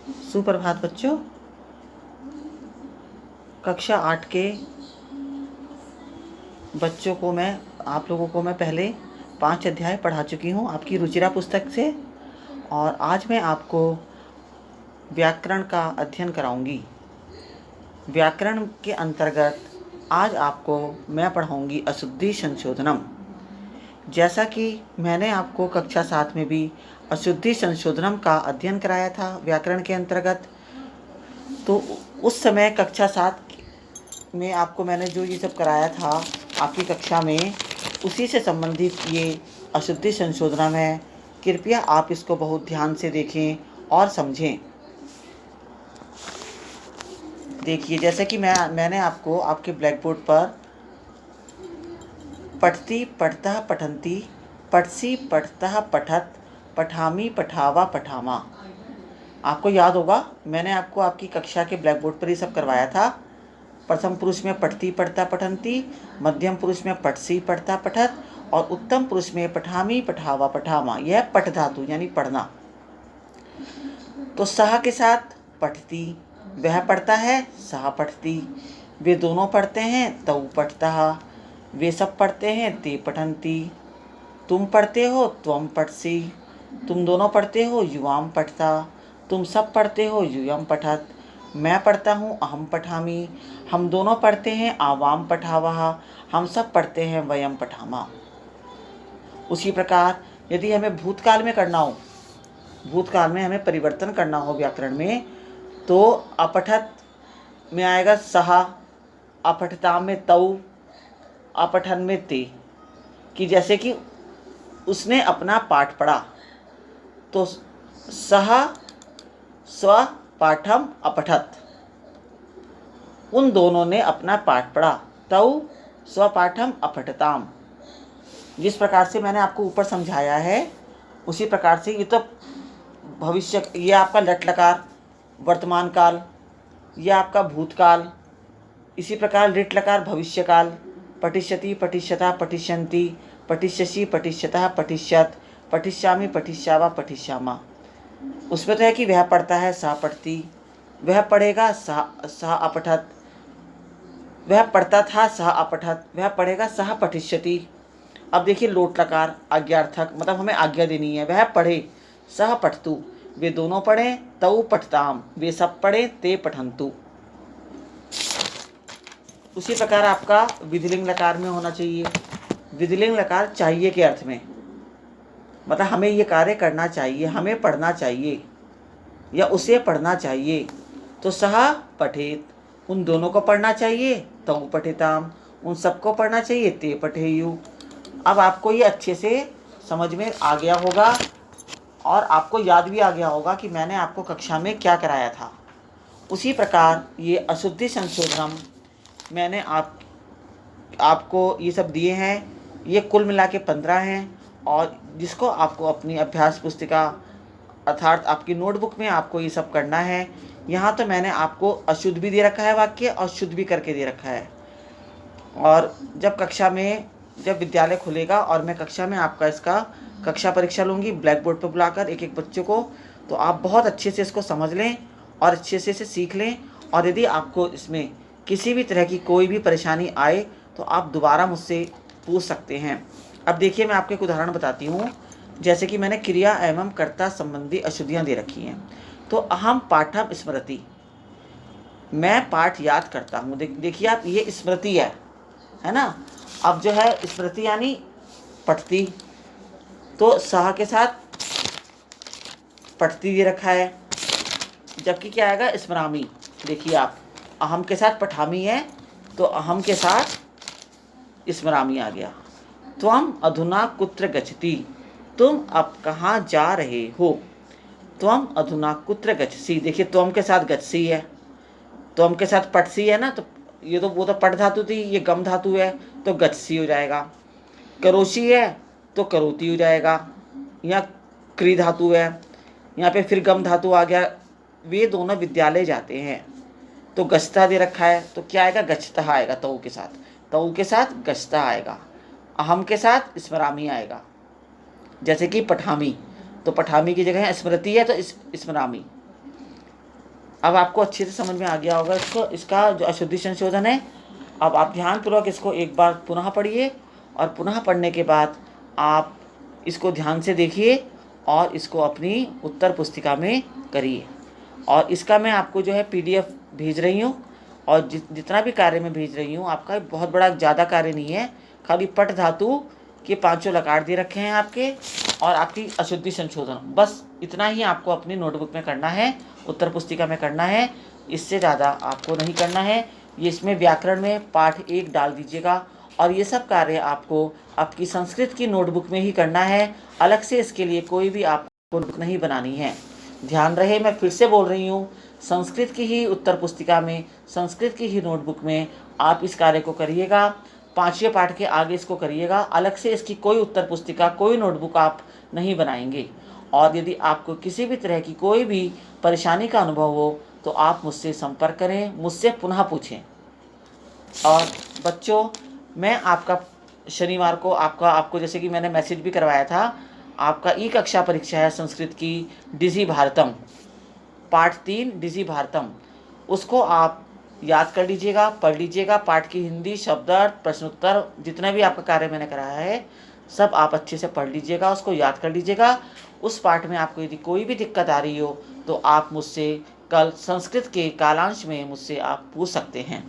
सुप्रभात बच्चों। कक्षा 8 के बच्चों को आप लोगों को मैं पहले 5 अध्याय पढ़ा चुकी हूँ आपकी रुचिरा पुस्तक से, और आज मैं आपको व्याकरण का अध्ययन कराऊंगी। व्याकरण के अंतर्गत आज आपको मैं पढ़ाऊंगी अशुद्धि संशोधनम। जैसा कि मैंने आपको कक्षा 7 में भी अशुद्धि संशोधनम का अध्ययन कराया था व्याकरण के अंतर्गत, तो उस समय कक्षा 7 में आपको मैंने जो ये सब कराया था आपकी कक्षा में, उसी से संबंधित ये अशुद्धि संशोधनम है। कृपया आप इसको बहुत ध्यान से देखें और समझें। देखिए, जैसे कि मैंने आपको आपके ब्लैक बोर्ड पर पठती पठता पठंती, पठसी पठता पठत, पठामी पठावा पठामा, आपको याद होगा मैंने आपको आपकी कक्षा के ब्लैक बोर्ड पर ही सब करवाया था। प्रथम पुरुष में पठती पठता पठंती, मध्यम पुरुष में पठसी पठता पठत, और उत्तम पुरुष में पठामी पठावा पठामा। यह पठ धातु यानी पढ़ना। तो सह के साथ पठती, वह पढ़ता है, सह पठती। वे दोनों पढ़ते हैं, तऊ पठता। वे सब पढ़ते हैं, ते पठंती। तुम पढ़ते हो, त्वम पठसी। तुम दोनों पढ़ते हो, युवाम पठता। तुम सब पढ़ते हो, यूयम पठत। मैं पढ़ता हूँ, अहम पठामी। हम दोनों पढ़ते हैं, आवाम पठावह। हम सब पढ़ते हैं, वयम पठामा। उसी प्रकार यदि हमें भूतकाल में करना हो, भूतकाल में हमें परिवर्तन करना हो व्याकरण में, तो अपठत में आएगा सहा, अपठताम में तऊ, अपठन में ते। कि जैसे कि उसने अपना पाठ पढ़ा, तो सहा स्व पाठम अपठत, उन दोनों ने अपना पाठ पढ़ा। तऊ स्वपाठम अपठताम। जिस प्रकार से मैंने आपको ऊपर समझाया है, उसी प्रकार से ये तो भविष्य, ये आपका लट लकार वर्तमान काल, यह आपका भूतकाल। इसी प्रकार लिट लकार भविष्यकाल, पठिष्यति पठिष्यता पठिष्यन्ति, पठिष्यसि पठिष्यतः पठिष्यत, पठिष्यामि पठिष्यावा पठिष्यामा। उसमें तो है कि वह पढ़ता है, सह पढ़ती। वह पढ़ेगा, सह अपठत। वह पढ़ता था, सह अपठत। वह पढ़ेगा, सह पठिष्यति। अब देखिए लोट लकार आज्ञार्थक, मतलब हमें आज्ञा देनी है। वह पढ़े, सह पठतु। वे दोनों पढ़े, तऊ पठताम। वे सब पढ़े, ते पठंतु। उसी प्रकार आपका विधिलिंग लकार में होना चाहिए। विधिलिंग लकार चाहिए के अर्थ में, मतलब हमें ये कार्य करना चाहिए, हमें पढ़ना चाहिए या उसे पढ़ना चाहिए। तो सह पठेत, उन दोनों को पढ़ना चाहिए, तऊ पठिताम। उन सबको पढ़ना चाहिए, ते पठेयु। अब आपको ये अच्छे से समझ में आ गया होगा और आपको याद भी आ गया होगा कि मैंने आपको कक्षा में क्या कराया था। उसी प्रकार ये अशुद्धि संशोधनम मैंने आपको ये सब दिए हैं। ये कुल मिला के 15 हैं, और जिसको आपको अपनी अभ्यास पुस्तिका अर्थात आपकी नोटबुक में आपको ये सब करना है। यहाँ तो मैंने आपको अशुद्ध भी दे रखा है वाक्य, और शुद्ध भी करके दे रखा है। और जब विद्यालय खुलेगा और मैं कक्षा में आपका इसका कक्षा परीक्षा लूँगी ब्लैक बोर्ड पर बुलाकर एक एक बच्चों को, तो आप बहुत अच्छे से इसको समझ लें और अच्छे से इसे सीख लें। और यदि आपको इसमें किसी भी तरह की कोई भी परेशानी आए तो आप दोबारा मुझसे पूछ सकते हैं। अब देखिए, मैं आपको एक उदाहरण बताती हूँ। जैसे कि मैंने क्रिया एवं कर्ता संबंधी अशुद्धियाँ दे रखी हैं। तो अहम पाठम स्मृति, मैं पाठ याद करता हूँ। देखिए आप, ये स्मृति है ना। अब जो है स्मृति यानी पठती, तो सह के साथ पठती दे रखा है, जबकि क्या आएगा, स्मरामी। देखिए आप, अहम के साथ पठामी है, तो अहम के साथ स्मरामी आ गया। त्वम अधुना कुत्र गच्छति, तुम अब कहाँ जा रहे हो। त्वम अधुना कुत्र गच्छसि, देखिए त्वम के साथ गच्छसि है, त्वम के साथ पठसी है ना, तो ये तो वो तो पठ धातु थी, ये गम धातु है, तो गच्छसि हो जाएगा। करोशी है तो करोती हो जाएगा। यहाँ क्री धातु है, यहाँ पे फिर गम धातु आ गया। वे दोनों विद्यालय जाते हैं, तो गच्छता दे रखा है, तो क्या आएगा, गच्छता आएगा। तऊ के साथ, तऊ के साथ गच्छता आएगा। अहम के साथ स्मरामी आएगा। जैसे कि पठामी, तो पठामी की जगह स्मृति है, तो स्मरामी। अब आपको अच्छे से समझ में आ गया होगा इसका जो अशुद्धि संशोधन है। अब आप ध्यानपूर्वक इसको एक बार पुनः पढ़िए और पुनः पढ़ने के बाद आप इसको ध्यान से देखिए और इसको अपनी उत्तर पुस्तिका में करिए। और इसका मैं आपको जो है PDF भेज रही हूँ, और जितना भी कार्य मैं भेज रही हूँ आपका बहुत बड़ा ज़्यादा कार्य नहीं है, खाली पट धातु के 5 लकार दे रखे हैं आपके और आपकी अशुद्धि संशोधन, बस इतना ही आपको अपनी नोटबुक में करना है, उत्तर पुस्तिका में करना है, इससे ज़्यादा आपको नहीं करना है। ये इसमें व्याकरण में पाठ 1 डाल दीजिएगा और ये सब कार्य आपको आपकी संस्कृत की नोटबुक में ही करना है, अलग से इसके लिए कोई भी आपको नोटबुक नहीं बनानी है। ध्यान रहे, मैं फिर से बोल रही हूँ, संस्कृत की ही उत्तर पुस्तिका में, संस्कृत की ही नोटबुक में आप इस कार्य को करिएगा। 5वें पाठ के आगे इसको करिएगा, अलग से इसकी कोई उत्तर पुस्तिका, कोई नोटबुक आप नहीं बनाएंगे। और यदि आपको किसी भी तरह की कोई भी परेशानी का अनुभव हो तो आप मुझसे संपर्क करें, मुझसे पुनः पूछें। और बच्चों, मैं आपका शनिवार को आपको जैसे कि मैंने मैसेज भी करवाया था, आपका ई कक्षा परीक्षा है संस्कृत की डिजी भारतम पाठ 3 डिजी भारतम, उसको आप याद कर लीजिएगा, पढ़ लीजिएगा। पाठ की हिंदी, शब्दार्थ, प्रश्नोत्तर, जितना भी आपका कार्य मैंने कराया है सब आप अच्छे से पढ़ लीजिएगा, उसको याद कर लीजिएगा। उस पाठ में आपको यदि कोई भी दिक्कत आ रही हो तो आप मुझसे कल संस्कृत के कालांश में मुझसे आप पूछ सकते हैं।